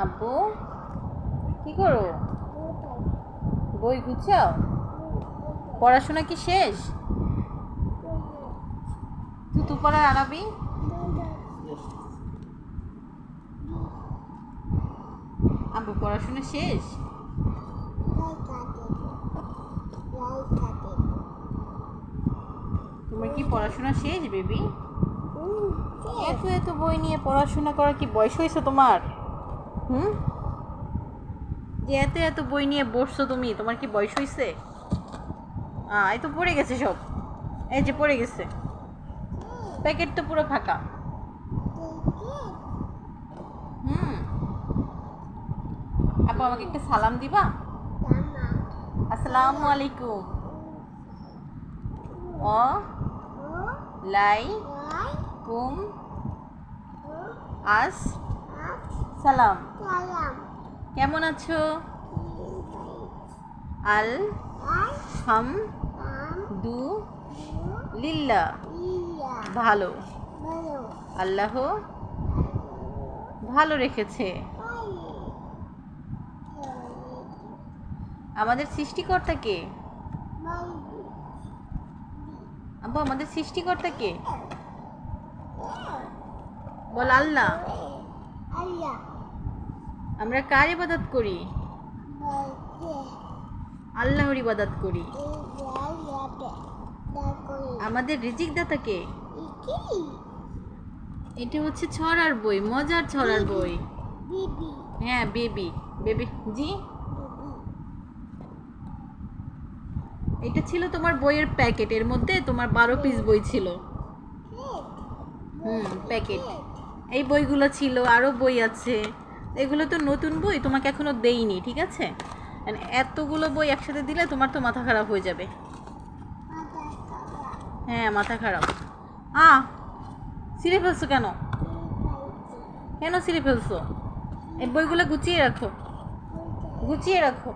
আব্বু কি করো? বই গুছাও? পড়াশোনা কি শেষ? তুতু পড়ার আরবি? আব্বু পড়াশোনা শেষ? তোমার কি পড়াশোনা শেষ বেবি? এত এত বই নিয়ে পড়াশোনা করার কি বয়স হয়েছে তোমার? যে এত এত বই নিয়ে বসছো তুমি, তোমার কি বয়স হয়েছে? এই তো পড়ে গেছে সব, এই যে পড়ে গেছে, প্যাকেট তো পুরো ফাঁকা। আপু আমাকে একটা সালাম দিবা? আসসালামু আলাইকুম। ও লাই কুম আস সালাম। কেমন আছো? আল হাম দু লিল্লা, ভালো। আল্লাহ ভালো রেখেছে। আমাদের সৃষ্টিকর্তা কে? আব্বু আমাদের সৃষ্টিকর্তা কে? বল আল্লাহ। আমরা কার ইবাদত করি? আল্লাহর ইবাদত করি। আমাদের রিজিক দাতা কে? এটা হচ্ছে ছড়ার বই, মজার ছড়ার বই। হ্যাঁ বেবি, বেবি জি। এটা ছিল তোমার বইয়ের প্যাকেট, এর মধ্যে তোমার 12 পিস বই ছিল। প্যাকেট। এই বইগুলো ছিল, আরও বই আছে। এগুলো তো নতুন বই, তোমাকে এখনো দেইনি, ঠিক আছে? এতগুলো বই একসাথে দিলে তোমার তো মাথা খারাপ হয়ে যাবে। হ্যাঁ মাথা খারাপ। ছিঁড়ে ফেলছো কেন? কেন ছিঁড়ে ফেলছো? এই বইগুলো গুছিয়ে রাখো, গুছিয়ে রাখো,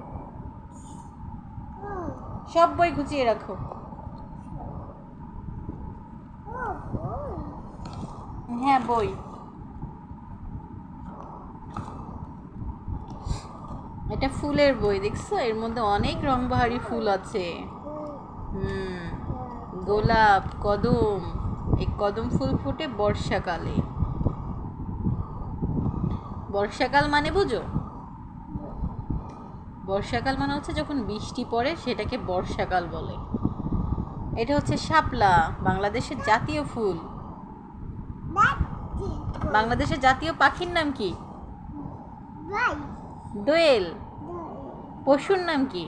সব বই গুছিয়ে রাখো। হ্যাঁ বই। এটা ফুলের বই, দেখছো? এর মধ্যে অনেক রংবাহারি ফুল আছে। গোলাপ, কদম। এই কদম ফুল ফোটে বর্ষাকালে। বর্ষাকাল মানে বুঝো? বর্ষাকাল মানে হচ্ছে যখন বৃষ্টি পড়ে, সেটাকে বর্ষাকাল বলে। এটা হচ্ছে শাপলা, বাংলাদেশের জাতীয় ফুল। বাংলাদেশের জাতীয় পাখির নাম কি? দোয়েল। পশুর নাম কি?